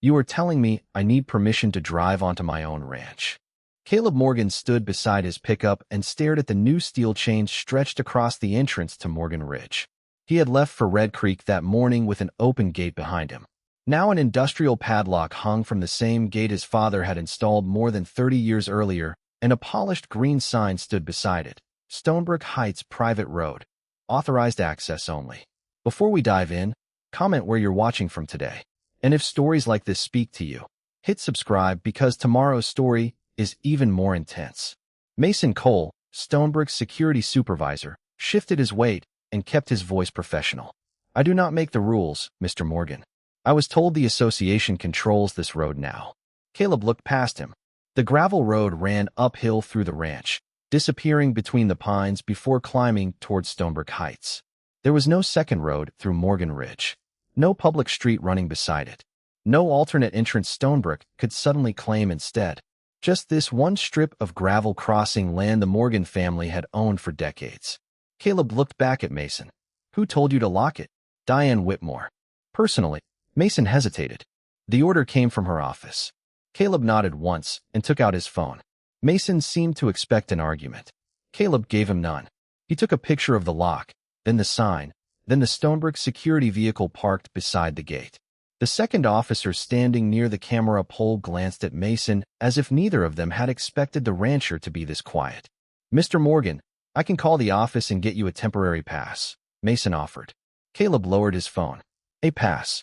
You are telling me I need permission to drive onto my own ranch. Caleb Morgan stood beside his pickup and stared at the new steel chains stretched across the entrance to Morgan Ridge. He had left for Red Creek that morning with an open gate behind him. Now an industrial padlock hung from the same gate his father had installed more than 30 years earlier, and a polished green sign stood beside it. Stonebrook Heights Private Road. Authorized access only. Before we dive in, comment where you're watching from today. And if stories like this speak to you, hit subscribe because tomorrow's story is even more intense. Mason Cole, Stonebrook's security supervisor, shifted his weight and kept his voice professional. I do not make the rules, Mr. Morgan. I was told the association controls this road now. Caleb looked past him. The gravel road ran uphill through the ranch, disappearing between the pines before climbing towards Stonebrook Heights. There was no second road through Morgan Ridge. No public street running beside it. No alternate entrance Stonebrook could suddenly claim instead. Just this one strip of gravel crossing land the Morgan family had owned for decades. Caleb looked back at Mason. Who told you to lock it? Diane Whitmore. Personally, Mason hesitated. The order came from her office. Caleb nodded once and took out his phone. Mason seemed to expect an argument. Caleb gave him none. He took a picture of the lock, then the sign, then the Stonebrook security vehicle parked beside the gate. The second officer standing near the camera pole glanced at Mason as if neither of them had expected the rancher to be this quiet. Mr. Morgan, I can call the office and get you a temporary pass, Mason offered. Caleb lowered his phone. A pass.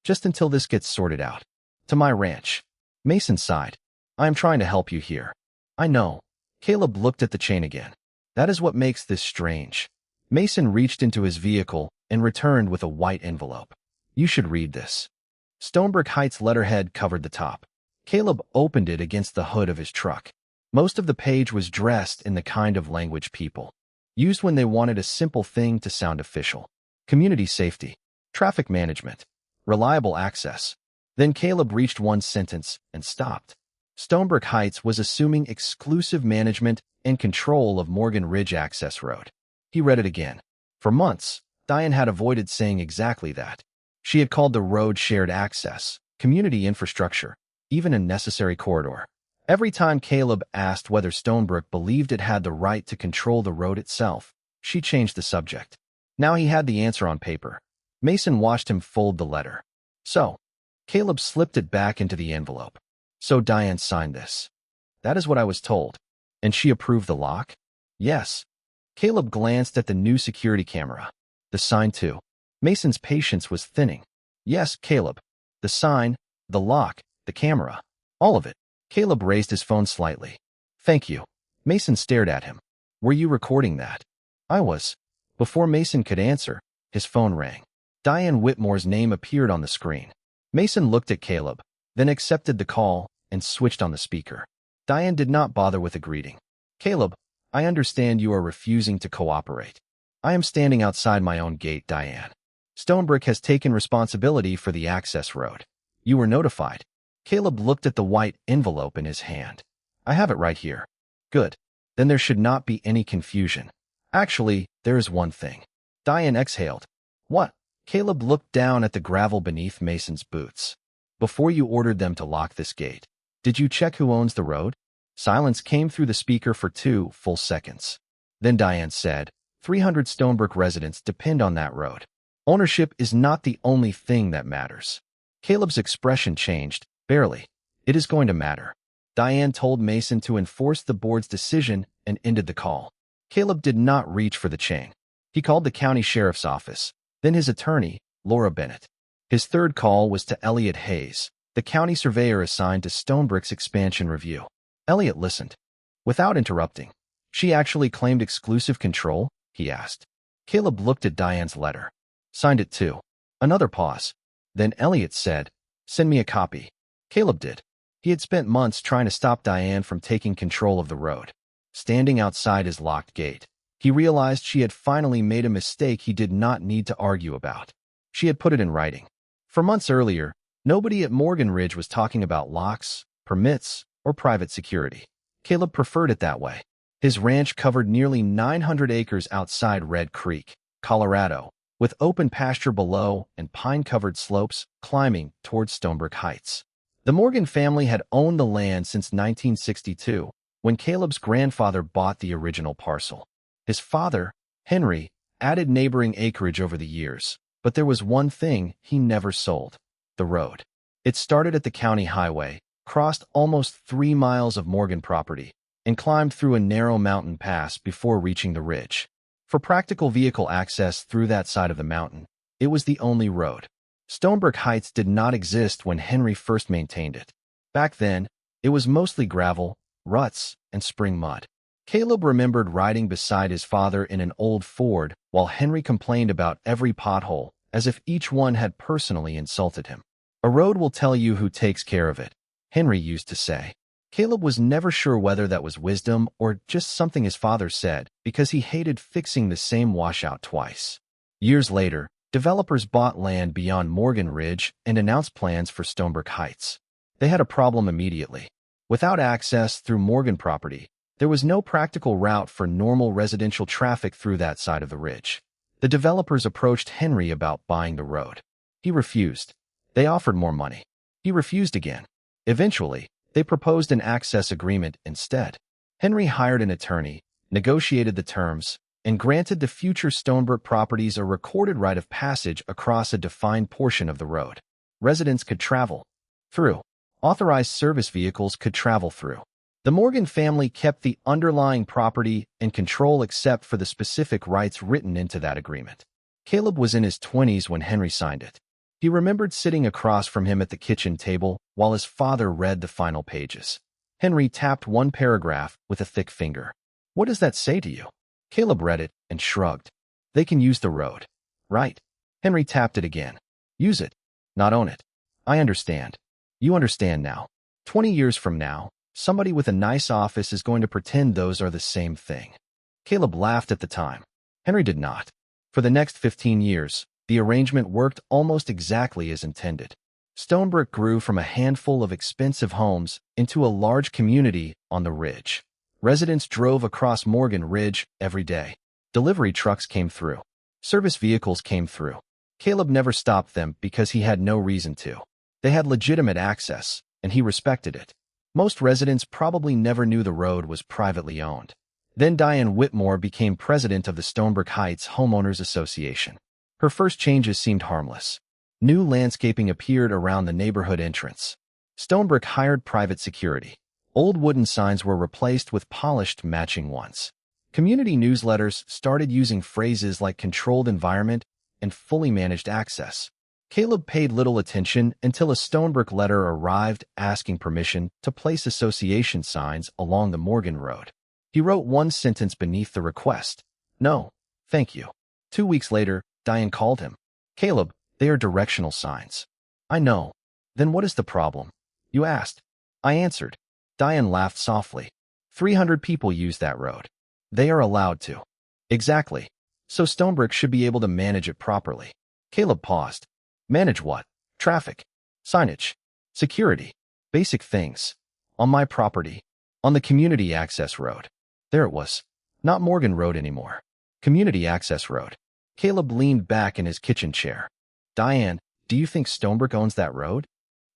Just until this gets sorted out. To my ranch. Mason sighed. I am trying to help you here. I know. Caleb looked at the chain again. That is what makes this strange. Mason reached into his vehicle and returned with a white envelope. You should read this. Stonebrook Heights letterhead covered the top. Caleb opened it against the hood of his truck. Most of the page was dressed in the kind of language people used when they wanted a simple thing to sound official. Community safety, traffic management, reliable access. Then Caleb reached one sentence and stopped. Stonebrook Heights was assuming exclusive management and control of Morgan Ridge Access Road. He read it again. For months, Diane had avoided saying exactly that. She had called the road shared access, community infrastructure, even a necessary corridor. Every time Caleb asked whether Stonebrook believed it had the right to control the road itself, she changed the subject. Now he had the answer on paper. Mason watched him fold the letter. So, Caleb slipped it back into the envelope. So Diane signed this. That is what I was told. And she approved the lock? Yes. Caleb glanced at the new security camera. The sign too. Mason's patience was thinning. Yes, Caleb. The sign, the lock, the camera. All of it. Caleb raised his phone slightly. Thank you. Mason stared at him. Were you recording that? I was. Before Mason could answer, his phone rang. Diane Whitmore's name appeared on the screen. Mason looked at Caleb, then accepted the call and switched on the speaker. Diane did not bother with a greeting. Caleb, I understand you are refusing to cooperate. I am standing outside my own gate, Diane. Stonebrook has taken responsibility for the access road. You were notified. Caleb looked at the white envelope in his hand. I have it right here. Good. Then there should not be any confusion. Actually, there is one thing. Diane exhaled. What? Caleb looked down at the gravel beneath Mason's boots. Before you ordered them to lock this gate, did you check who owns the road? Silence came through the speaker for 2 full seconds. Then Diane said, 300 Stonebrook residents depend on that road. Ownership is not the only thing that matters. Caleb's expression changed, barely. It is going to matter. Diane told Mason to enforce the board's decision and ended the call. Caleb did not reach for the chain. He called the county sheriff's office, then his attorney, Laura Bennett. His third call was to Elliot Hayes, the county surveyor assigned to Stonebrook's expansion review. Elliot listened. Without interrupting. She actually claimed exclusive control? He asked. Caleb looked at Diane's letter. Signed it too. Another pause. Then Elliot said, send me a copy. Caleb did. He had spent months trying to stop Diane from taking control of the road. Standing outside his locked gate, he realized she had finally made a mistake he did not need to argue about. She had put it in writing. For months earlier, nobody at Morgan Ridge was talking about locks, permits, or private security. Caleb preferred it that way. His ranch covered nearly 900 acres outside Red Creek, Colorado, with open pasture below and pine-covered slopes climbing towards Stonebrook Heights. The Morgan family had owned the land since 1962, when Caleb's grandfather bought the original parcel. His father, Henry, added neighboring acreage over the years, but there was one thing he never sold: the road. It started at the county highway, crossed almost 3 miles of Morgan property, and climbed through a narrow mountain pass before reaching the ridge. For practical vehicle access through that side of the mountain, it was the only road. Stonebrook Heights did not exist when Henry first maintained it. Back then, it was mostly gravel, ruts, and spring mud. Caleb remembered riding beside his father in an old Ford while Henry complained about every pothole, as if each one had personally insulted him. "A road will tell you who takes care of it," Henry used to say. Caleb was never sure whether that was wisdom or just something his father said, because he hated fixing the same washout twice. Years later, developers bought land beyond Morgan Ridge and announced plans for Stonebrook Heights. They had a problem immediately. Without access through Morgan property, there was no practical route for normal residential traffic through that side of the ridge. The developers approached Henry about buying the road. He refused. They offered more money. He refused again. Eventually, they proposed an access agreement instead. Henry hired an attorney, negotiated the terms, and granted the future Stonebrook properties a recorded right of passage across a defined portion of the road. Residents could travel through. Authorized service vehicles could travel through. The Morgan family kept the underlying property and control except for the specific rights written into that agreement. Caleb was in his 20s when Henry signed it. He remembered sitting across from him at the kitchen table while his father read the final pages. Henry tapped one paragraph with a thick finger. "What does that say to you?" Caleb read it and shrugged. "They can use the road." "Right." Henry tapped it again. "Use it, not own it." "I understand. You understand now. 20 years from now, somebody with a nice office is going to pretend those are the same thing." Caleb laughed at the time. Henry did not. For the next 15 years, the arrangement worked almost exactly as intended. Stonebrook grew from a handful of expensive homes into a large community on the ridge. Residents drove across Morgan Ridge every day. Delivery trucks came through. Service vehicles came through. Caleb never stopped them because he had no reason to. They had legitimate access, and he respected it. Most residents probably never knew the road was privately owned. Then Diane Whitmore became president of the Stonebrook Heights Homeowners Association. Her first changes seemed harmless. New landscaping appeared around the neighborhood entrance. Stonebrook hired private security. Old wooden signs were replaced with polished matching ones. Community newsletters started using phrases like controlled environment and fully managed access. Caleb paid little attention until a Stonebrook letter arrived asking permission to place association signs along the Morgan Road. He wrote one sentence beneath the request: "No, thank you." 2 weeks later, Diane called him. "Caleb, they are directional signs." "I know. Then what is the problem?" "You asked." I answered. Diane laughed softly. 300 people use that road. They are allowed to. Exactly. So Stonebrook should be able to manage it properly. Caleb paused. Manage what? Traffic. Signage. Security. Basic things. On my property. On the community access road. There it was. Not Morgan Road anymore. Community access road. Caleb leaned back in his kitchen chair. "Diane, do you think Stonebrook owns that road?"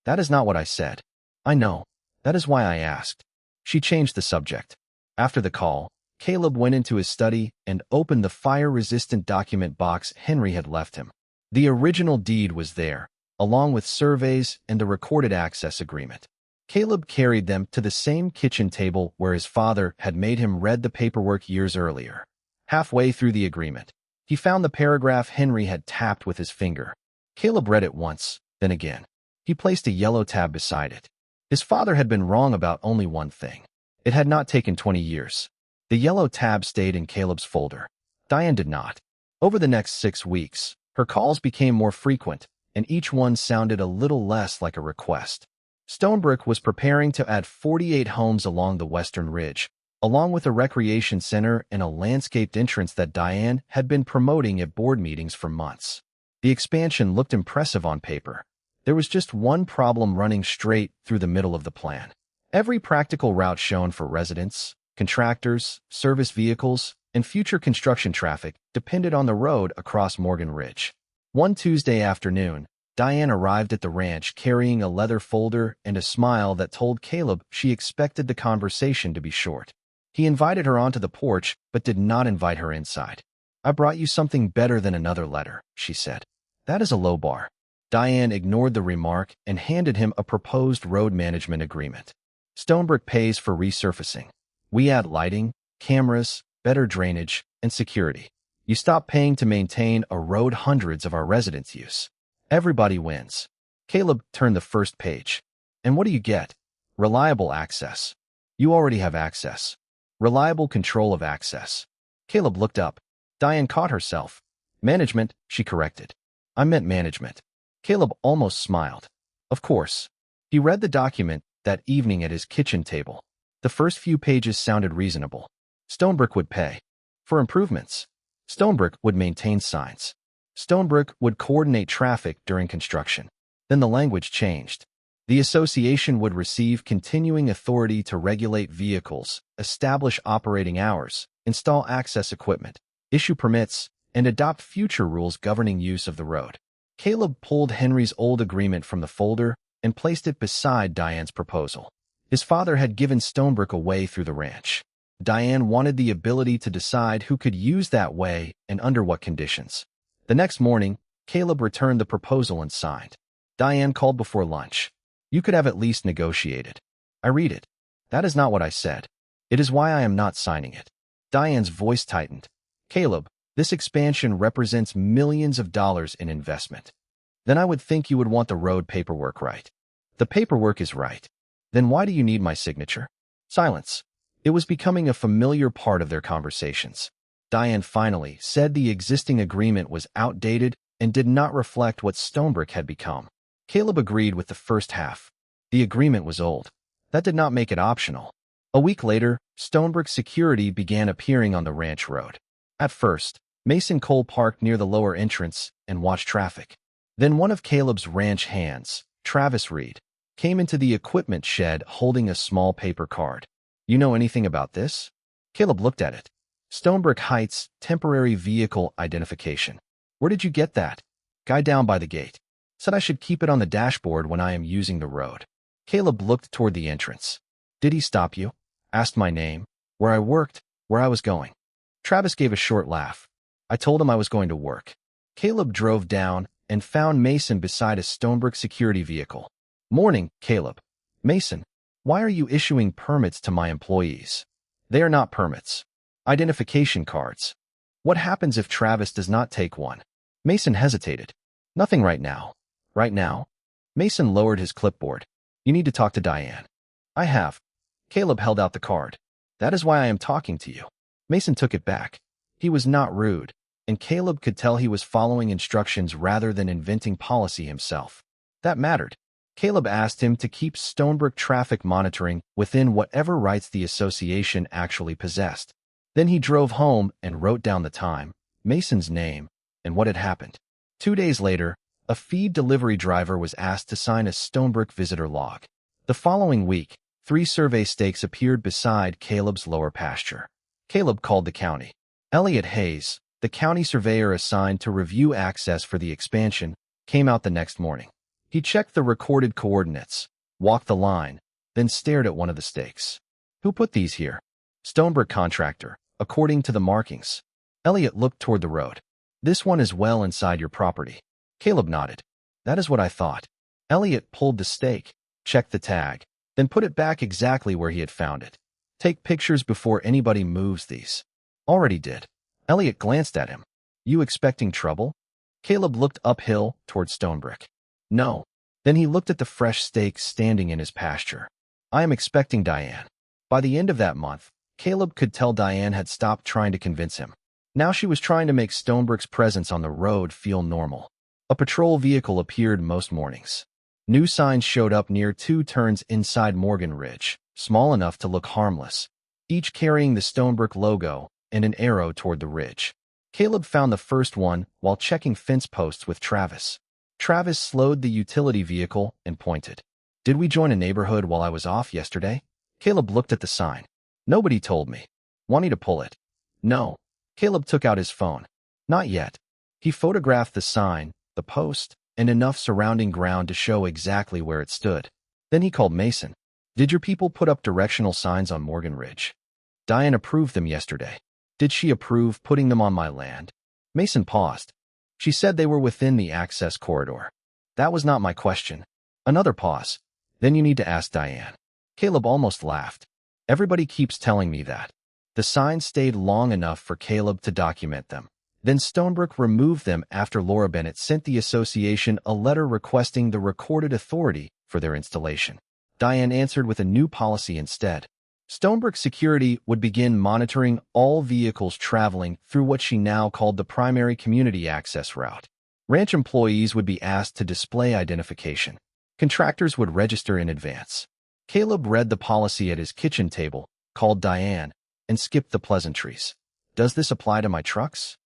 "That is not what I said." "I know. That is why I asked." She changed the subject. After the call, Caleb went into his study and opened the fire-resistant document box Henry had left him. The original deed was there, along with surveys and the recorded access agreement. Caleb carried them to the same kitchen table where his father had made him read the paperwork years earlier. Halfway through the agreement, he found the paragraph Henry had tapped with his finger. Caleb read it once, then again. He placed a yellow tab beside it. His father had been wrong about only one thing. It had not taken 20 years. The yellow tab stayed in Caleb's folder. Diane did not. Over the next 6 weeks, her calls became more frequent, and each one sounded a little less like a request. Stonebrook was preparing to add 48 homes along the western ridge, along with a recreation center and a landscaped entrance that Diane had been promoting at board meetings for months. The expansion looked impressive on paper. There was just one problem running straight through the middle of the plan. Every practical route shown for residents, contractors, service vehicles, and future construction traffic depended on the road across Morgan Ridge. One Tuesday afternoon, Diane arrived at the ranch carrying a leather folder and a smile that told Caleb she expected the conversation to be short. He invited her onto the porch, but did not invite her inside. "I brought you something better than another letter," she said. "That is a low bar." Diane ignored the remark and handed him a proposed road management agreement. "Stonebrook pays for resurfacing. We add lighting, cameras, better drainage, and security. You stop paying to maintain a road hundreds of our residents use. Everybody wins." Caleb turned the first page. "And what do you get?" "Reliable access." "You already have access." "Reliable control of access." Caleb looked up. Diane caught herself. "Management," she corrected. "I meant management." Caleb almost smiled. Of course. He read the document that evening at his kitchen table. The first few pages sounded reasonable. Stonebrook would pay for improvements. Stonebrook would maintain signs. Stonebrook would coordinate traffic during construction. Then the language changed. The association would receive continuing authority to regulate vehicles, establish operating hours, install access equipment, issue permits, and adopt future rules governing use of the road. Caleb pulled Henry's old agreement from the folder and placed it beside Diane's proposal. His father had given Stonebrook a way through the ranch. Diane wanted the ability to decide who could use that way and under what conditions. The next morning, Caleb returned the proposal and signed. Diane called before lunch. "You could have at least negotiated." "I read it." "That is not what I said. It is why I am not signing it." Diane's voice tightened. "Caleb, this expansion represents millions of dollars in investment. Then I would think you would want the road paperwork right." "The paperwork is right." "Then why do you need my signature?" Silence. It was becoming a familiar part of their conversations. Diane finally said the existing agreement was outdated and did not reflect what Stonebrook had become. Caleb agreed with the first half. The agreement was old. That did not make it optional. A week later, Stonebrook security began appearing on the ranch road. At first, Mason Cole parked near the lower entrance and watched traffic. Then one of Caleb's ranch hands, Travis Reed, came into the equipment shed holding a small paper card. "You know anything about this?" Caleb looked at it. "Stonebrook Heights Temporary Vehicle Identification." "Where did you get that?" "Guy down by the gate. Said I should keep it on the dashboard when I am using the road." Caleb looked toward the entrance. "Did he stop you?" "Asked my name, where I worked, where I was going." Travis gave a short laugh. "I told him I was going to work." Caleb drove down and found Mason beside a Stonebrook security vehicle. "Morning, Caleb." "Mason, why are you issuing permits to my employees?" "They are not permits. Identification cards." "What happens if Travis does not take one?" Mason hesitated. "Nothing right now." "Right now?" Mason lowered his clipboard. "You need to talk to Diane." "I have." Caleb held out the card. "That is why I am talking to you." Mason took it back. He was not rude, and Caleb could tell he was following instructions rather than inventing policy himself. That mattered. Caleb asked him to keep Stonebrook traffic monitoring within whatever rights the association actually possessed. Then he drove home and wrote down the time, Mason's name, and what had happened. 2 days later, a feed delivery driver was asked to sign a Stonebrook visitor log. The following week, 3 survey stakes appeared beside Caleb's lower pasture. Caleb called the county. Elliot Hayes, the county surveyor assigned to review access for the expansion, came out the next morning. He checked the recorded coordinates, walked the line, then stared at one of the stakes. "Who put these here?" "Stonebrook contractor, according to the markings." Elliot looked toward the road. "This one is well inside your property." Caleb nodded. "That is what I thought." Elliot pulled the stake, checked the tag, then put it back exactly where he had found it. "Take pictures before anybody moves these." "Already did." Elliot glanced at him. "You expecting trouble?" Caleb looked uphill toward Stonebrook. "No." Then he looked at the fresh stakes standing in his pasture. "I am expecting Diane." By the end of that month, Caleb could tell Diane had stopped trying to convince him. Now she was trying to make Stonebrook's presence on the road feel normal. A patrol vehicle appeared most mornings. New signs showed up near 2 turns inside Morgan Ridge, small enough to look harmless, each carrying the Stonebrook logo and an arrow toward the ridge. Caleb found the first one while checking fence posts with Travis. Travis slowed the utility vehicle and pointed. "Did we join a neighborhood while I was off yesterday?" Caleb looked at the sign. "Nobody told me." "Want me to pull it?" "No." Caleb took out his phone. Not yet. He photographed the sign, the post, and enough surrounding ground to show exactly where it stood. Then he called Mason. Did your people put up directional signs on Morgan Ridge? Diane approved them yesterday. Did she approve putting them on my land? Mason paused. She said they were within the access corridor. That was not my question. Another pause. Then you need to ask Diane. Caleb almost laughed. Everybody keeps telling me that. The signs stayed long enough for Caleb to document them. Then Stonebrook removed them after Laura Bennett sent the association a letter requesting the recorded authority for their installation. Diane answered with a new policy instead. Stonebrook Security would begin monitoring all vehicles traveling through what she now called the primary community access route. Ranch employees would be asked to display identification. Contractors would register in advance. Caleb read the policy at his kitchen table, called Diane, and skipped the pleasantries. Does this apply to my trucks?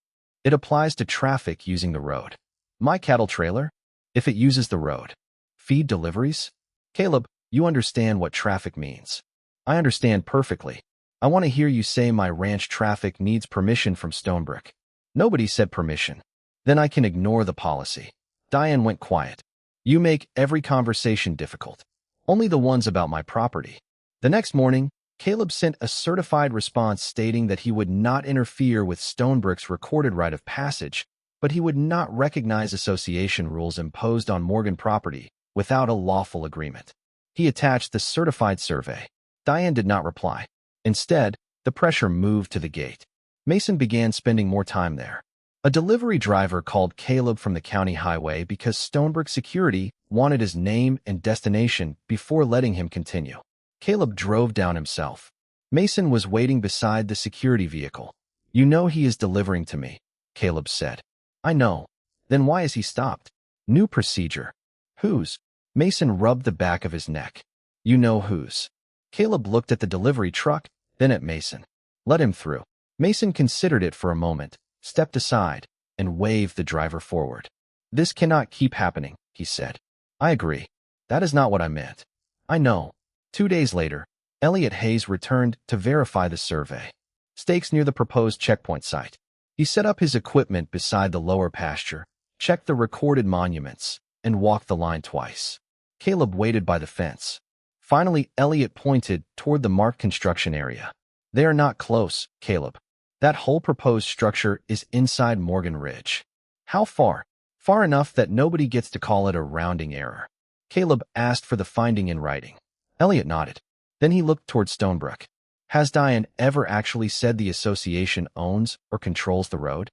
It applies to traffic using the road. My cattle trailer? If it uses the road. Feed deliveries? Caleb, you understand what traffic means. I understand perfectly. I want to hear you say my ranch traffic needs permission from Stonebrook. Nobody said permission. Then I can ignore the policy. Diane went quiet. You make every conversation difficult. Only the ones about my property. The next morning, Caleb sent a certified response stating that he would not interfere with Stonebrook's recorded right of passage, but he would not recognize association rules imposed on Morgan property without a lawful agreement. He attached the certified survey. Diane did not reply. Instead, the pressure moved to the gate. Mason began spending more time there. A delivery driver called Caleb from the county highway because Stonebrook Security wanted his name and destination before letting him continue. Caleb drove down himself. Mason was waiting beside the security vehicle. You know he is delivering to me, Caleb said. I know. Then why is he stopped? New procedure. Whose? Mason rubbed the back of his neck. You know whose. Caleb looked at the delivery truck, then at Mason. Let him through. Mason considered it for a moment, stepped aside, and waved the driver forward. This cannot keep happening, he said. I agree. That is not what I meant. I know. 2 days later, Elliot Hayes returned to verify the survey. Stakes near the proposed checkpoint site. He set up his equipment beside the lower pasture, checked the recorded monuments, and walked the line twice. Caleb waited by the fence. Finally, Elliot pointed toward the marked construction area. They are not close, Caleb. That whole proposed structure is inside Morgan Ridge. How far? Far enough that nobody gets to call it a rounding error. Caleb asked for the finding in writing. Elliot nodded. Then he looked toward Stonebrook. Has Diane ever actually said the association owns or controls the road?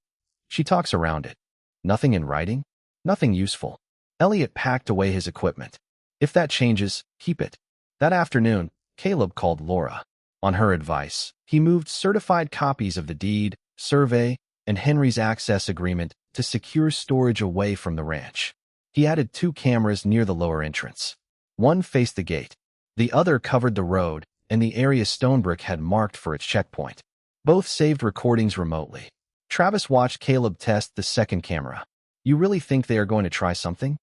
She talks around it. Nothing in writing? Nothing useful. Elliot packed away his equipment. If that changes, keep it. That afternoon, Caleb called Laura. On her advice, he moved certified copies of the deed, survey, and Henry's access agreement to secure storage away from the ranch. He added 2 cameras near the lower entrance. One faced the gate. The other covered the road and the area Stonebrook had marked for its checkpoint. Both saved recordings remotely. Travis watched Caleb test the second camera. You really think they are going to try something?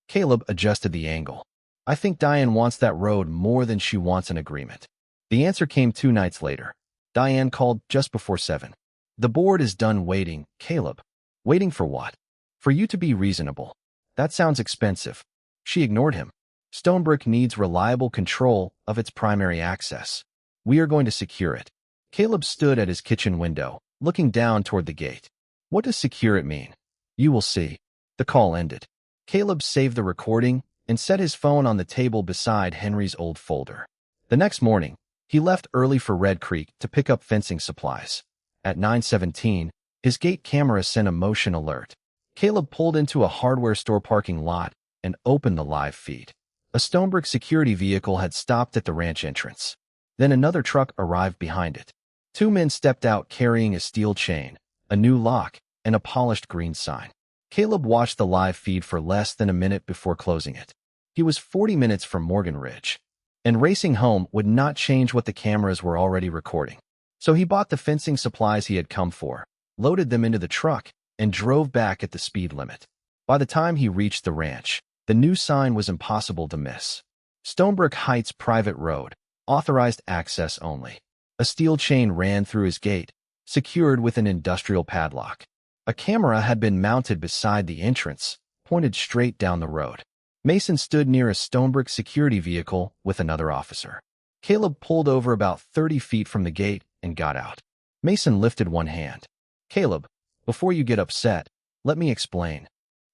Caleb adjusted the angle. I think Diane wants that road more than she wants an agreement. The answer came 2 nights later. Diane called just before 7. The board is done waiting, Caleb. Waiting for what? For you to be reasonable. That sounds expensive. She ignored him. Stonebrook needs reliable control of its primary access. We are going to secure it. Caleb stood at his kitchen window, looking down toward the gate. What does secure it mean? You will see. The call ended. Caleb saved the recording and set his phone on the table beside Henry's old folder. The next morning, he left early for Red Creek to pick up fencing supplies. At 9:17, his gate camera sent a motion alert. Caleb pulled into a hardware store parking lot and opened the live feed. A Stonebrook security vehicle had stopped at the ranch entrance. Then another truck arrived behind it. 2 men stepped out carrying a steel chain, a new lock, and a polished green sign. Caleb watched the live feed for less than a minute before closing it. He was 40 minutes from Morgan Ridge, and racing home would not change what the cameras were already recording. So he bought the fencing supplies he had come for, loaded them into the truck, and drove back at the speed limit. By the time he reached the ranch, the new sign was impossible to miss. Stonebrook Heights private road, authorized access only. A steel chain ran through his gate, secured with an industrial padlock. A camera had been mounted beside the entrance, pointed straight down the road. Mason stood near a Stonebrook security vehicle with another officer. Caleb pulled over about 30 feet from the gate and got out. Mason lifted one hand. Caleb, before you get upset, let me explain.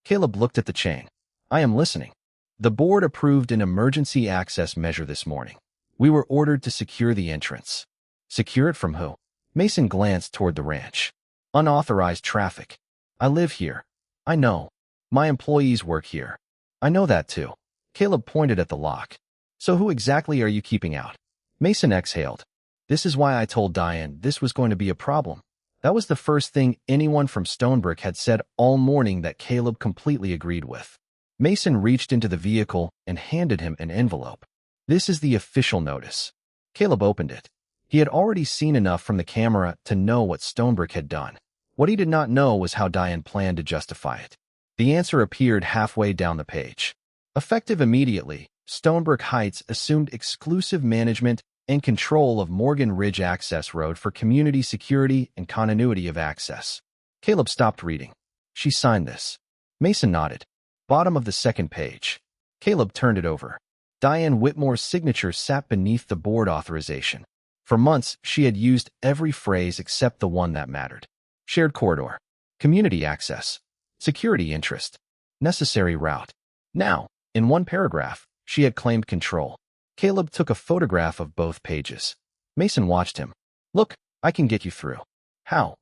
Caleb looked at the chain. I am listening. The board approved an emergency access measure this morning. We were ordered to secure the entrance. Secure it from who? Mason glanced toward the ranch. Unauthorized traffic. I live here. I know. My employees work here. I know that too. Caleb pointed at the lock. So who exactly are you keeping out? Mason exhaled. This is why I told Diane this was going to be a problem. That was the first thing anyone from Stonebrook had said all morning that Caleb completely agreed with. Mason reached into the vehicle and handed him an envelope. This is the official notice. Caleb opened it. He had already seen enough from the camera to know what Stonebrook had done. What he did not know was how Diane planned to justify it. The answer appeared halfway down the page. Effective immediately, Stonebrook Heights assumed exclusive management and control of Morgan Ridge Access Road for community security and continuity of access. Caleb stopped reading. She signed this. Mason nodded. Bottom of the second page. Caleb turned it over. Diane Whitmore's signature sat beneath the board authorization. For months, she had used every phrase except the one that mattered. Shared corridor. Community access. Security interest. Necessary route. Now, in one paragraph, she had claimed control. Caleb took a photograph of both pages. Mason watched him. Look, I can get you through. How?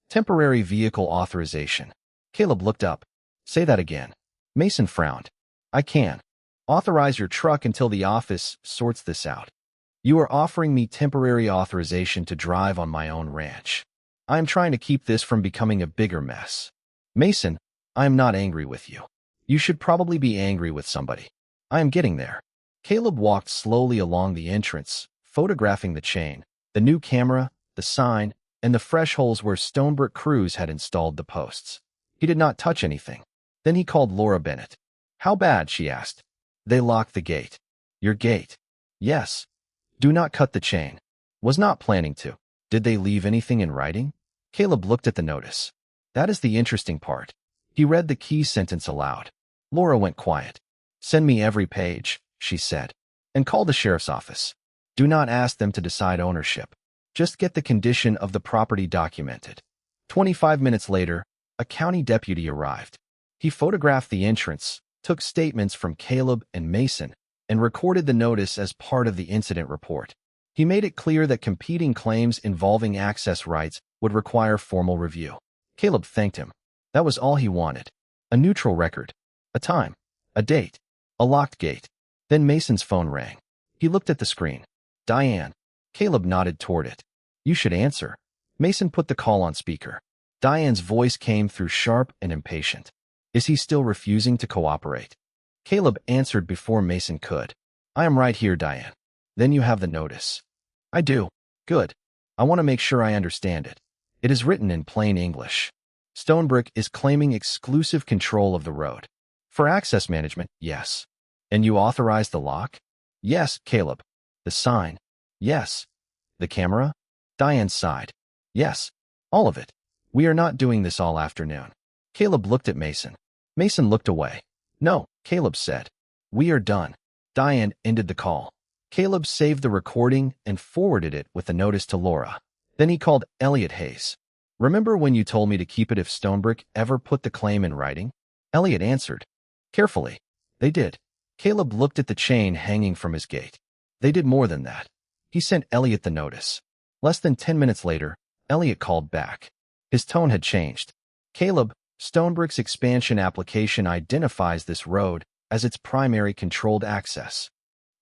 Temporary vehicle authorization. Caleb looked up. Say that again. Mason frowned. I can. Authorize your truck until the office sorts this out. You are offering me temporary authorization to drive on my own ranch. I am trying to keep this from becoming a bigger mess. Mason, I am not angry with you. You should probably be angry with somebody. I am getting there. Caleb walked slowly along the entrance, photographing the chain, the new camera, the sign, and the fresh holes where Stonebrook crews had installed the posts. He did not touch anything. Then he called Laura Bennett. How bad? She asked. They locked the gate. Your gate? Yes. Do not cut the chain. Was not planning to. Did they leave anything in writing? Caleb looked at the notice. That is the interesting part. He read the key sentence aloud. Laura went quiet. Send me every page, she said. And call the sheriff's office. Do not ask them to decide ownership. Just get the condition of the property documented. 25 minutes later, a county deputy arrived. He photographed the entrance, took statements from Caleb and Mason, and recorded the notice as part of the incident report. He made it clear that competing claims involving access rights would require formal review. Caleb thanked him. That was all he wanted. A neutral record. A time. A date. A locked gate. Then Mason's phone rang. He looked at the screen. Diane. Caleb nodded toward it. You should answer. Mason put the call on speaker. Diane's voice came through sharp and impatient. Is he still refusing to cooperate? Caleb answered before Mason could. I am right here, Diane. Then you have the notice. I do. Good. I want to make sure I understand it. It is written in plain English. Stonebrook is claiming exclusive control of the road. For access management, yes. And you authorized the lock? Yes, Caleb. The sign? Yes. The camera? Diane sighed. Yes. All of it. We are not doing this all afternoon. Caleb looked at Mason. Mason looked away. No, Caleb said. We are done. Diane ended the call. Caleb saved the recording and forwarded it with a notice to Laura. Then he called Elliot Hayes. Remember when you told me to keep it if Stonebrook ever put the claim in writing? Elliot answered. Carefully. They did. Caleb looked at the chain hanging from his gate. They did more than that. He sent Elliot the notice. Less than 10 minutes later, Elliot called back. His tone had changed. Caleb, Stonebrook's expansion application identifies this road as its primary controlled access.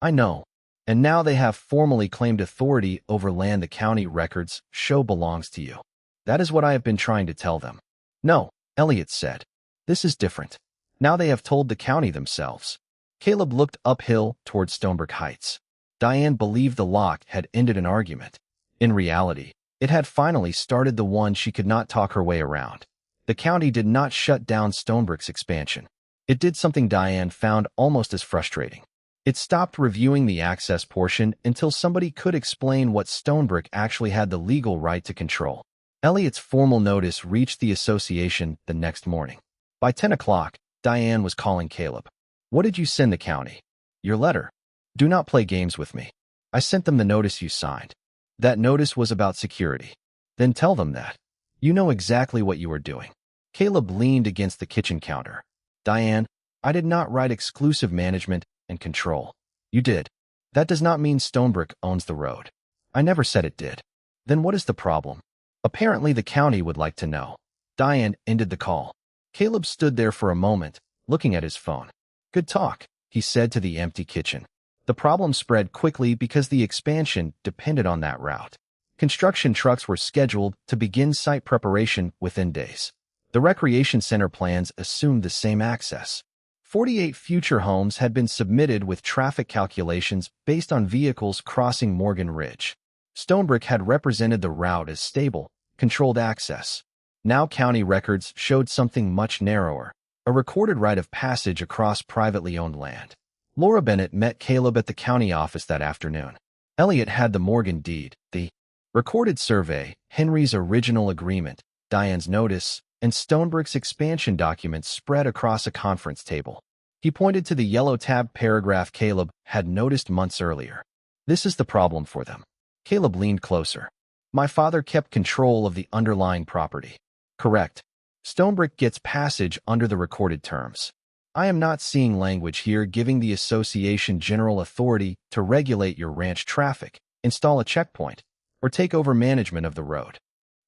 I know. And now they have formally claimed authority over land the county records show belongs to you. That is what I have been trying to tell them. No, Elliot said. This is different. Now they have told the county themselves. Caleb looked uphill toward Stonebrook Heights. Diane believed the lock had ended an argument. In reality, it had finally started the one she could not talk her way around. The county did not shut down Stonebrook's expansion. It did something Diane found almost as frustrating. It stopped reviewing the access portion until somebody could explain what Stonebrook actually had the legal right to control. Elliot's formal notice reached the association the next morning. By 10 o'clock, Diane was calling Caleb. "What did you send the county?" "Your letter. Do not play games with me. I sent them the notice you signed." "That notice was about security." "Then tell them that. You know exactly what you are doing." Caleb leaned against the kitchen counter. "Diane, I did not write exclusive management and control." "You did. That does not mean Stonebrook owns the road." "I never said it did." "Then what is the problem?" "Apparently the county would like to know." Diane ended the call. Caleb stood there for a moment, looking at his phone. "Good talk," he said to the empty kitchen. The problem spread quickly because the expansion depended on that route. Construction trucks were scheduled to begin site preparation within days. The recreation center plans assumed the same access. 48 future homes had been submitted with traffic calculations based on vehicles crossing Morgan Ridge. Stonebrook had represented the route as stable, controlled access. Now county records showed something much narrower, a recorded right of passage across privately owned land. Laura Bennett met Caleb at the county office that afternoon. Elliot had the Morgan deed, the recorded survey, Henry's original agreement, Diane's notice, and Stonebrook's expansion documents spread across a conference table. He pointed to the yellow tab paragraph Caleb had noticed months earlier. "This is the problem for them." Caleb leaned closer. "My father kept control of the underlying property." "Correct. Stonebrook gets passage under the recorded terms. I am not seeing language here giving the association general authority to regulate your ranch traffic, install a checkpoint, or take over management of the road."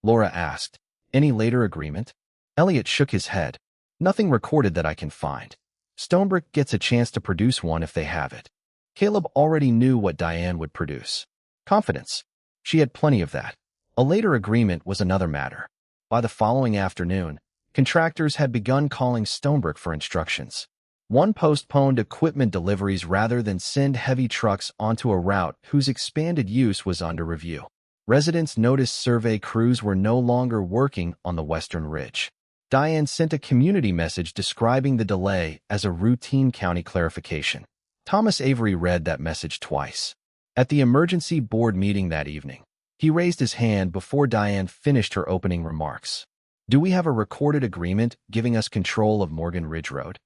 Laura asked. "Any later agreement?" Elliot shook his head. "Nothing recorded that I can find. Stonebrook gets a chance to produce one if they have it." Caleb already knew what Diane would produce. Confidence. She had plenty of that. A later agreement was another matter. By the following afternoon, contractors had begun calling Stonebrook for instructions. One postponed equipment deliveries rather than send heavy trucks onto a route whose expanded use was under review. Residents noticed survey crews were no longer working on the western ridge. Diane sent a community message describing the delay as a routine county clarification. Thomas Avery read that message twice. At the emergency board meeting that evening, he raised his hand before Diane finished her opening remarks. "Do we have a recorded agreement giving us control of Morgan Ridge Road?"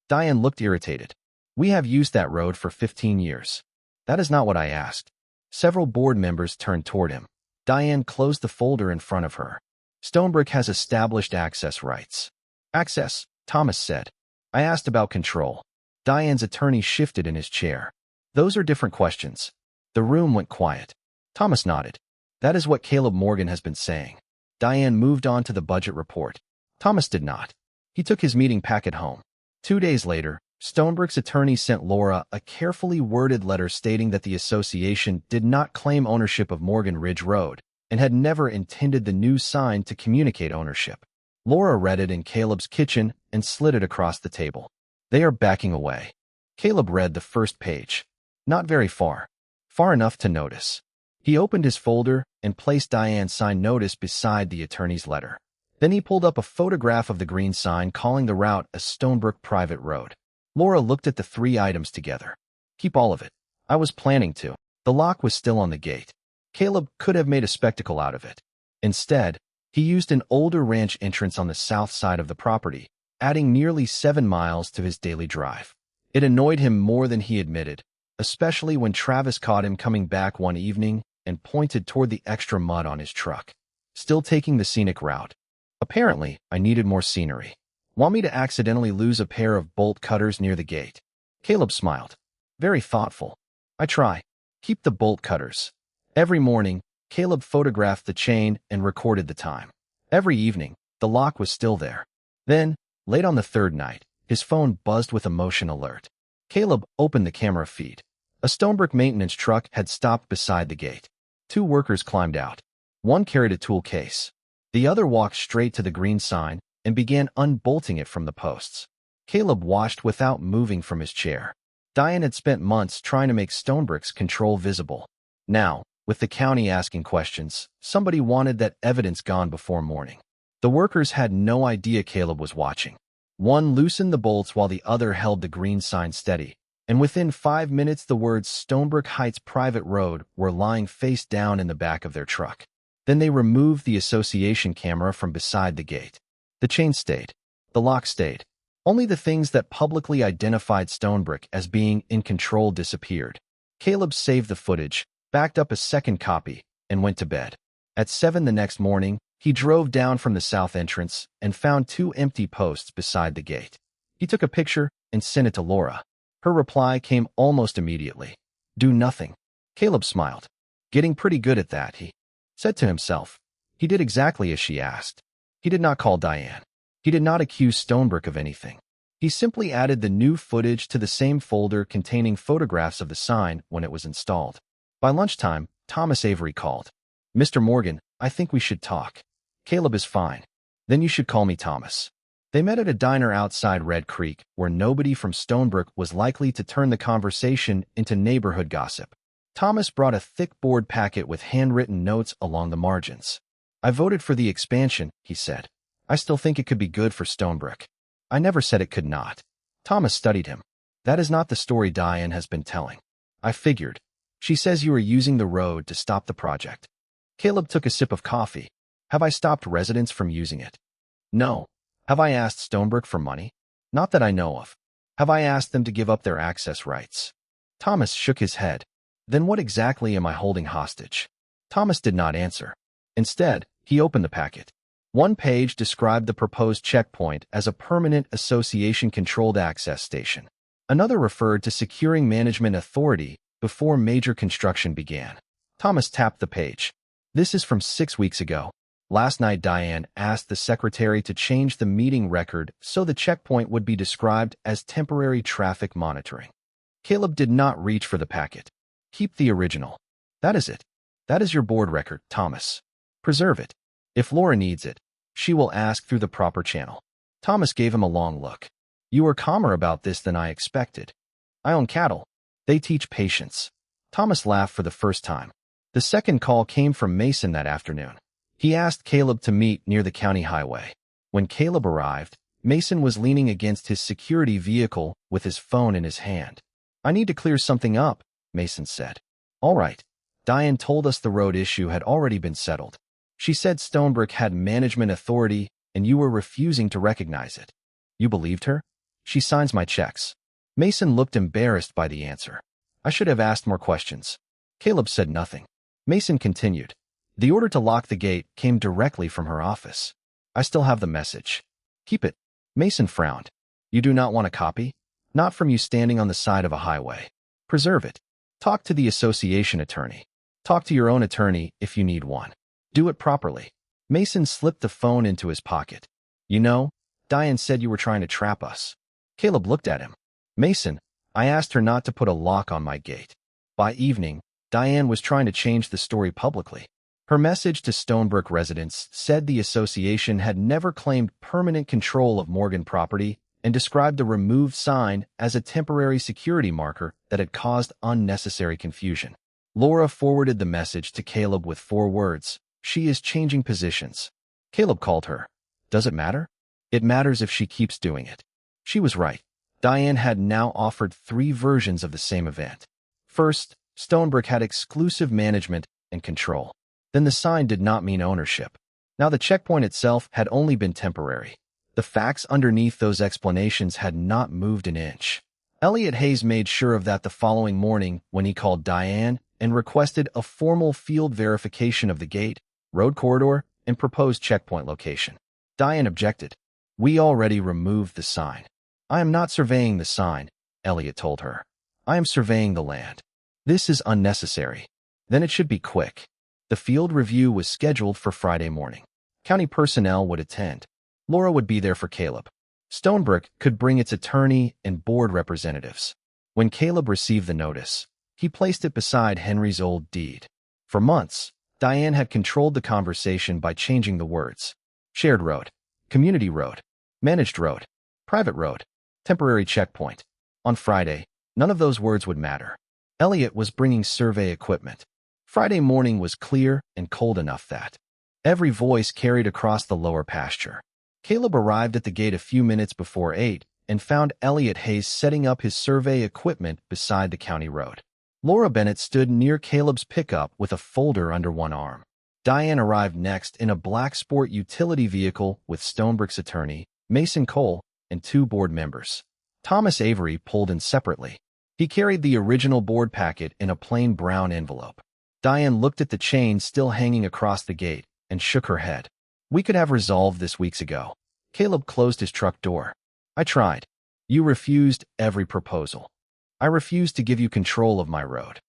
Diane looked irritated. "We have used that road for 15 years. That is not what I asked." Several board members turned toward him. Diane closed the folder in front of her. "Stonebrook has established access rights." "Access," Thomas said. "I asked about control." Diane's attorney shifted in his chair. "Those are different questions." The room went quiet. Thomas nodded. "That is what Caleb Morgan has been saying." Diane moved on to the budget report. Thomas did not. He took his meeting packet home. 2 days later, Stonebrook's attorney sent Laura a carefully worded letter stating that the association did not claim ownership of Morgan Ridge Road and had never intended the new sign to communicate ownership. Laura read it in Caleb's kitchen and slid it across the table. "They are backing away." Caleb read the first page. Not very far. Far enough to notice. He opened his folder and placed Diane's signed notice beside the attorney's letter. Then he pulled up a photograph of the green sign calling the route a Stonebrook private road. Laura looked at the 3 items together. "Keep all of it." "I was planning to." The lock was still on the gate. Caleb could have made a spectacle out of it. Instead, he used an older ranch entrance on the south side of the property, adding nearly 7 miles to his daily drive. It annoyed him more than he admitted, especially when Travis caught him coming back one evening and pointed toward the extra mud on his truck. "Still taking the scenic route." "Apparently, I needed more scenery." "Want me to accidentally lose a pair of bolt cutters near the gate?" Caleb smiled. "Very thoughtful." "I try. Keep the bolt cutters." Every morning, Caleb photographed the chain and recorded the time. Every evening, the lock was still there. Then, late on the 3rd night, his phone buzzed with a motion alert. Caleb opened the camera feed. A Stonebrook maintenance truck had stopped beside the gate. 2 workers climbed out. One carried a tool case. The other walked straight to the green sign and began unbolting it from the posts. Caleb watched without moving from his chair. Diane had spent months trying to make Stonebrook's control visible. Now, with the county asking questions, somebody wanted that evidence gone before morning. The workers had no idea Caleb was watching. One loosened the bolts while the other held the green sign steady, and within 5 minutes the words Stonebrook Heights Private Road were lying face down in the back of their truck. Then they removed the association camera from beside the gate. The chain stayed. The lock stayed. Only the things that publicly identified Stonebrook as being in control disappeared. Caleb saved the footage, backed up a second copy, and went to bed. At 7 the next morning, he drove down from the south entrance and found 2 empty posts beside the gate. He took a picture and sent it to Laura. Her reply came almost immediately. Do nothing. Caleb smiled. Getting pretty good at that, he said to himself. He did exactly as she asked. He did not call Diane. He did not accuse Stonebrook of anything. He simply added the new footage to the same folder containing photographs of the sign when it was installed. By lunchtime, Thomas Avery called. Mr. Morgan, I think we should talk. Caleb is fine. Then you should call me Thomas. They met at a diner outside Red Creek, where nobody from Stonebrook was likely to turn the conversation into neighborhood gossip. Thomas brought a thick board packet with handwritten notes along the margins. I voted for the expansion, he said. I still think it could be good for Stonebrook. I never said it could not. Thomas studied him. That is not the story Diane has been telling. I figured. She says you are using the road to stop the project. Caleb took a sip of coffee. Have I stopped residents from using it? No. Have I asked Stonebrook for money? Not that I know of. Have I asked them to give up their access rights? Thomas shook his head. Then what exactly am I holding hostage? Thomas did not answer. Instead, he opened the packet. One page described the proposed checkpoint as a permanent association-controlled access station. Another referred to securing management authority before major construction began. Thomas tapped the page. This is from 6 weeks ago. Last night Diane asked the secretary to change the meeting record so the checkpoint would be described as temporary traffic monitoring. Caleb did not reach for the packet. Keep the original. That is it. That is your board record, Thomas. Preserve it. If Laura needs it, she will ask through the proper channel. Thomas gave him a long look. You are calmer about this than I expected. I own cattle. They teach patience. Thomas laughed for the first time. The second call came from Mason that afternoon. He asked Caleb to meet near the county highway. When Caleb arrived, Mason was leaning against his security vehicle with his phone in his hand. I need to clear something up, Mason said. All right. Diane told us the road issue had already been settled. She said Stonebrook had management authority and you were refusing to recognize it. You believed her? She signs my checks. Mason looked embarrassed by the answer. I should have asked more questions. Caleb said nothing. Mason continued. The order to lock the gate came directly from her office. I still have the message. Keep it. Mason frowned. You do not want a copy? Not from you standing on the side of a highway. Preserve it. Talk to the association attorney. Talk to your own attorney if you need one. Do it properly. Mason slipped the phone into his pocket. You know, Diane said you were trying to trap us. Caleb looked at him. Mason, I asked her not to put a lock on my gate. By evening, Diane was trying to change the story publicly. Her message to Stonebrook residents said the association had never claimed permanent control of Morgan property and described the removed sign as a temporary security marker that had caused unnecessary confusion. Laura forwarded the message to Caleb with 4 words. She is changing positions. Caleb called her. Does it matter? It matters if she keeps doing it. She was right. Diane had now offered 3 versions of the same event. First, Stonebrook had exclusive management and control. Then the sign did not mean ownership. Now the checkpoint itself had only been temporary. The facts underneath those explanations had not moved an inch. Elliot Hayes made sure of that the following morning when he called Diane and requested a formal field verification of the gate, road corridor, and proposed checkpoint location. Diane objected. We already removed the sign. I am not surveying the sign, Elliot told her. I am surveying the land. This is unnecessary. Then it should be quick. The field review was scheduled for Friday morning. County personnel would attend. Laura would be there for Caleb. Stonebrook could bring its attorney and board representatives. When Caleb received the notice, he placed it beside Henry's old deed. For months, Diane had controlled the conversation by changing the words. Shared road, community road, managed road, private road, temporary checkpoint. On Friday, none of those words would matter. Elliot was bringing survey equipment. Friday morning was clear and cold enough that every voice carried across the lower pasture. Caleb arrived at the gate a few minutes before 8 and found Elliot Hayes setting up his survey equipment beside the county road. Laura Bennett stood near Caleb's pickup with a folder under one arm. Diane arrived next in a black sport utility vehicle with Stonebrook's attorney, Mason Cole, and 2 board members. Thomas Avery pulled in separately. He carried the original board packet in a plain brown envelope. Diane looked at the chain still hanging across the gate and shook her head. "We could have resolved this weeks ago." Caleb closed his truck door. "I tried. You refused every proposal. I refused to give you control of my road."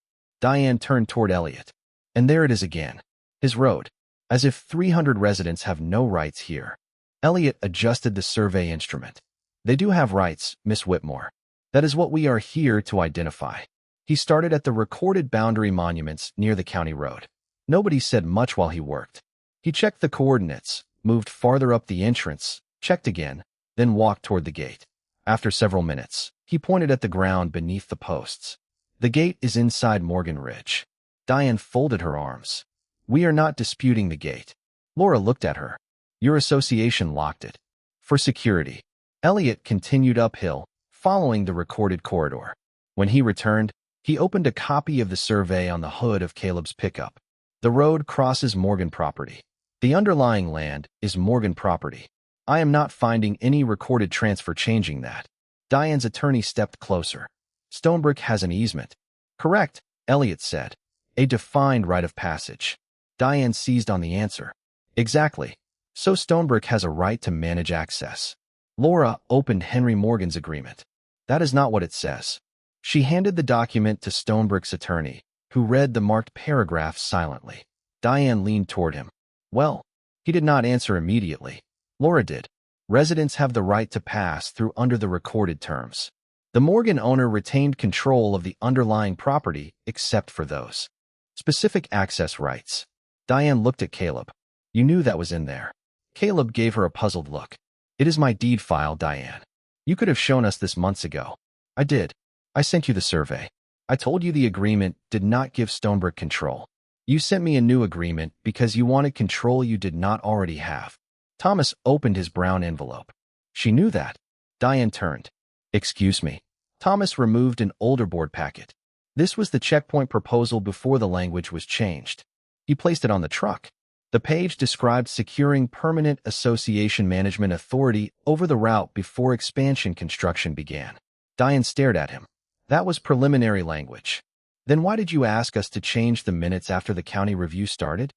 Diane turned toward Elliot. "And there it is again. His road. As if 300 residents have no rights here." Elliot adjusted the survey instrument. "They do have rights, Miss Whitmore. That is what we are here to identify." He started at the recorded boundary monuments near the county road. Nobody said much while he worked. He checked the coordinates, moved farther up the entrance, checked again, then walked toward the gate. After several minutes, he pointed at the ground beneath the posts. "The gate is inside Morgan Ridge." Diane folded her arms. "We are not disputing the gate." Laura looked at her. "Your association locked it. For security." Elliot continued uphill, following the recorded corridor. When he returned, he opened a copy of the survey on the hood of Caleb's pickup. "The road crosses Morgan property. The underlying land is Morgan property. I am not finding any recorded transfer changing that." Diane's attorney stepped closer. "Stonebrook has an easement." "Correct," Elliot said. "A defined right of passage." Diane seized on the answer. "Exactly. So Stonebrook has a right to manage access." Laura opened Henry Morgan's agreement. "That is not what it says." She handed the document to Stonebrook's attorney, who read the marked paragraph silently. Diane leaned toward him. "Well." He did not answer immediately. Laura did. "Residents have the right to pass through under the recorded terms. The Morgan owner retained control of the underlying property except for those specific access rights." Diane looked at Caleb. "You knew that was in there." Caleb gave her a puzzled look. "It is my deed file, Diane. You could have shown us this months ago." "I did. I sent you the survey. I told you the agreement did not give Stonebrook control. You sent me a new agreement because you wanted control you did not already have." Thomas opened his brown envelope. "She knew that." Diane turned. "Excuse me." Thomas removed an older board packet. This was the checkpoint proposal before the language was changed. He placed it on the truck. The page described securing permanent association management authority over the route before expansion construction began. Diane stared at him. "That was preliminary language." "Then why did you ask us to change the minutes after the county review started?"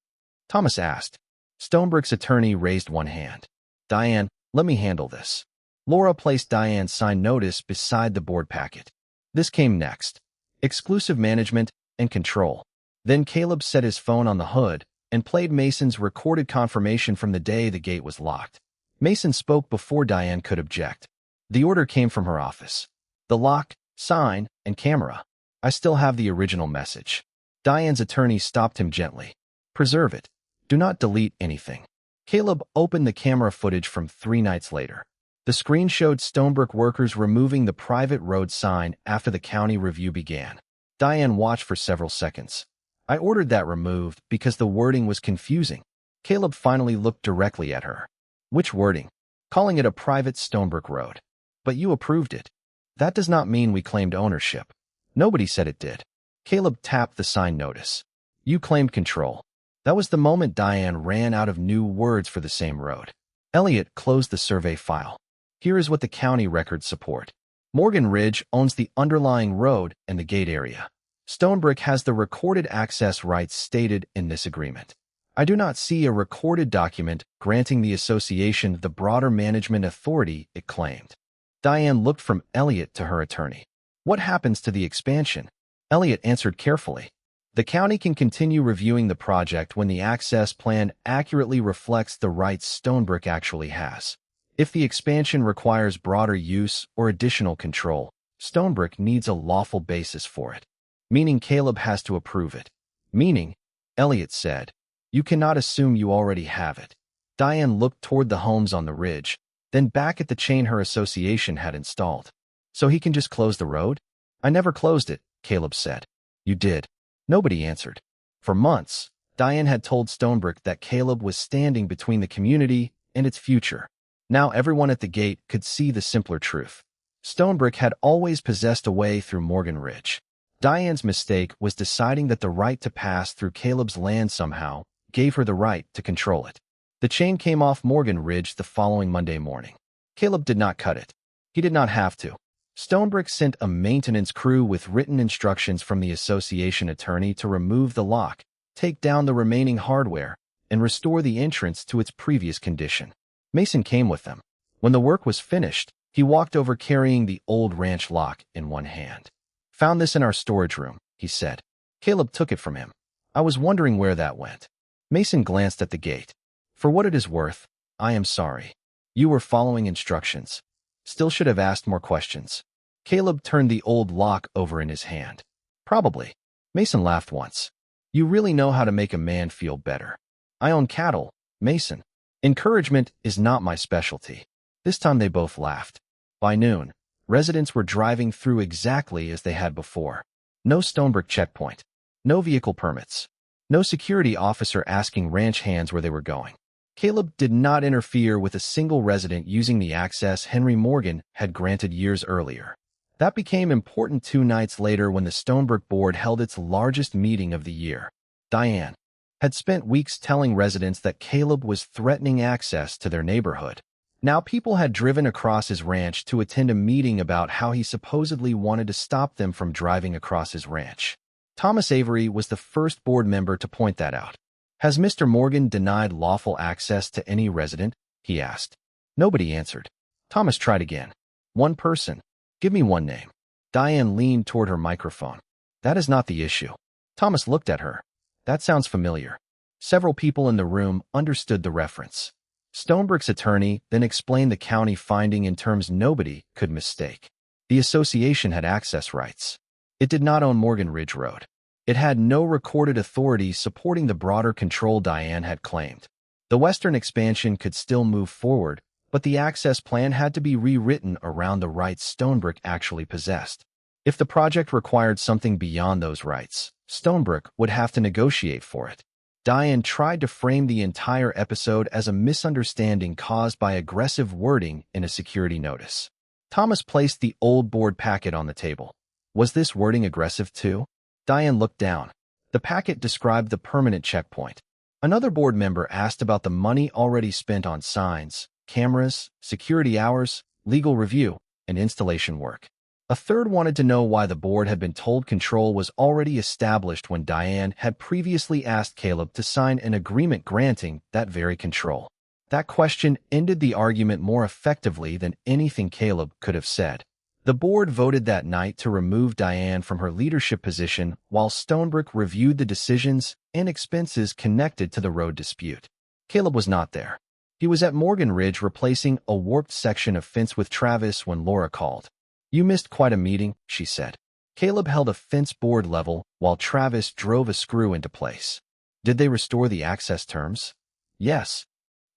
Thomas asked. Stonebrook's attorney raised one hand. "Diane, let me handle this." Laura placed Diane's signed notice beside the board packet. This came next. Exclusive management and control. Then Caleb set his phone on the hood and played Mason's recorded confirmation from the day the gate was locked. Mason spoke before Diane could object. The order came from her office. "The lock, sign, and camera. I still have the original message." Diane's attorney stopped him gently. "Preserve it. Do not delete anything." Caleb opened the camera footage from 3 nights later. The screen showed Stonebrook workers removing the private road sign after the county review began. Diane watched for several seconds. "I ordered that removed because the wording was confusing." Caleb finally looked directly at her. "Which wording?" "Calling it a private Stonebrook road." "But you approved it." "That does not mean we claimed ownership." "Nobody said it did." Caleb tapped the sign notice. "You claimed control." That was the moment Diane ran out of new words for the same road. Elliot closed the survey file. "Here is what the county records support. Morgan Ridge owns the underlying road and the gate area. Stonebrook has the recorded access rights stated in this agreement. I do not see a recorded document granting the association the broader management authority it claimed." Diane looked from Elliot to her attorney. "What happens to the expansion?" Elliot answered carefully. "The county can continue reviewing the project when the access plan accurately reflects the rights Stonebrook actually has. If the expansion requires broader use or additional control, Stonebrook needs a lawful basis for it. Meaning Caleb has to approve it." "Meaning," Elliot said, "you cannot assume you already have it." Diane looked toward the homes on the ridge, then back at the chain her association had installed. "So he can just close the road?" "I never closed it," Caleb said. "You did." Nobody answered. For months, Diane had told Stonebrook that Caleb was standing between the community and its future. Now everyone at the gate could see the simpler truth. Stonebrook had always possessed a way through Morgan Ridge. Diane's mistake was deciding that the right to pass through Caleb's land somehow gave her the right to control it. The chain came off Morgan Ridge the following Monday morning. Caleb did not cut it. He did not have to. Stonebrook sent a maintenance crew with written instructions from the association attorney to remove the lock, take down the remaining hardware, and restore the entrance to its previous condition. Mason came with them. When the work was finished, he walked over carrying the old ranch lock in one hand. "Found this in our storage room," he said. Caleb took it from him. "I was wondering where that went." Mason glanced at the gate. "For what it is worth, I am sorry. You were following instructions. Still should have asked more questions." Caleb turned the old lock over in his hand. "Probably." Mason laughed once. "You really know how to make a man feel better." "I own cattle, Mason. Encouragement is not my specialty." This time they both laughed. By noon, residents were driving through exactly as they had before. No Stonebrook checkpoint. No vehicle permits. No security officer asking ranch hands where they were going. Caleb did not interfere with a single resident using the access Henry Morgan had granted years earlier. That became important 2 nights later when the Stonebrook board held its largest meeting of the year. Diane had spent weeks telling residents that Caleb was threatening access to their neighborhood. Now people had driven across his ranch to attend a meeting about how he supposedly wanted to stop them from driving across his ranch. Thomas Avery was the first board member to point that out. "Has Mr. Morgan denied lawful access to any resident?" he asked. Nobody answered. Thomas tried again. "One person. Give me one name." Diane leaned toward her microphone. "That is not the issue." Thomas looked at her. "That sounds familiar." Several people in the room understood the reference. Stonebrook's attorney then explained the county finding in terms nobody could mistake. The association had access rights. It did not own Morgan Ridge Road. It had no recorded authority supporting the broader control Diane had claimed. The western expansion could still move forward, but the access plan had to be rewritten around the rights Stonebrook actually possessed. If the project required something beyond those rights, Stonebrook would have to negotiate for it. Diane tried to frame the entire episode as a misunderstanding caused by aggressive wording in a security notice. Thomas placed the old board packet on the table. Was this wording aggressive too? Diane looked down. The packet described the permanent checkpoint. Another board member asked about the money already spent on signs, cameras, security hours, legal review, and installation work. A third wanted to know why the board had been told control was already established when Diane had previously asked Caleb to sign an agreement granting that very control. That question ended the argument more effectively than anything Caleb could have said. The board voted that night to remove Diane from her leadership position while Stonebrook reviewed the decisions and expenses connected to the road dispute. Caleb was not there. He was at Morgan Ridge replacing a warped section of fence with Travis when Laura called. "You missed quite a meeting," she said. Caleb held a fence board level while Travis drove a screw into place. "Did they restore the access terms?" "Yes."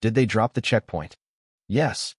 "Did they drop the checkpoint?" "Yes."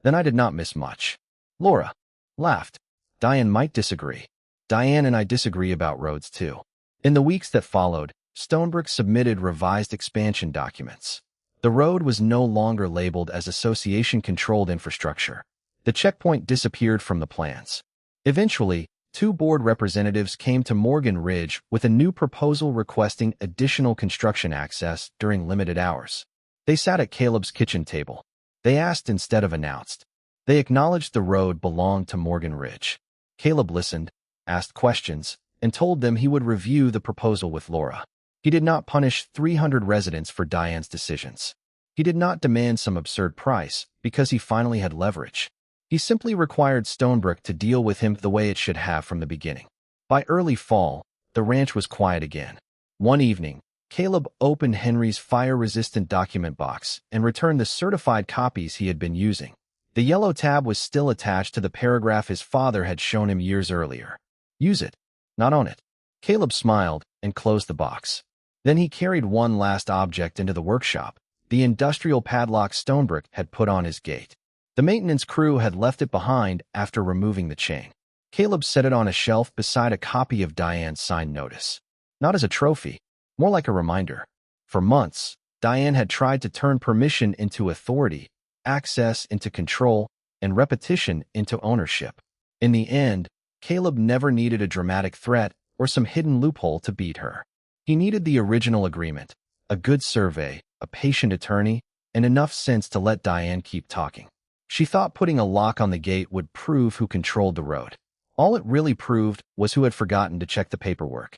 "Then I did not miss much." Laura laughed. "Diane might disagree. Diane and I disagree about roads too." In the weeks that followed, Stonebrook submitted revised expansion documents. The road was no longer labeled as association-controlled infrastructure. The checkpoint disappeared from the plans. Eventually, 2 board representatives came to Morgan Ridge with a new proposal requesting additional construction access during limited hours. They sat at Caleb's kitchen table. They asked instead of announced. They acknowledged the road belonged to Morgan Ridge. Caleb listened, asked questions, and told them he would review the proposal with Laura. He did not punish 300 residents for Diane's decisions. He did not demand some absurd price because he finally had leverage. He simply required Stonebrook to deal with him the way it should have from the beginning. By early fall, the ranch was quiet again. One evening, Caleb opened Henry's fire-resistant document box and returned the certified copies he had been using. The yellow tab was still attached to the paragraph his father had shown him years earlier. "Use it, not own it." Caleb smiled and closed the box. Then he carried one last object into the workshop, the industrial padlock Stonebrook had put on his gate. The maintenance crew had left it behind after removing the chain. Caleb set it on a shelf beside a copy of Diane's signed notice. Not as a trophy, more like a reminder. For months, Diane had tried to turn permission into authority, access into control, and repetition into ownership. In the end, Caleb never needed a dramatic threat or some hidden loophole to beat her. He needed the original agreement, a good survey, a patient attorney, and enough sense to let Diane keep talking. She thought putting a lock on the gate would prove who controlled the road. All it really proved was who had forgotten to check the paperwork.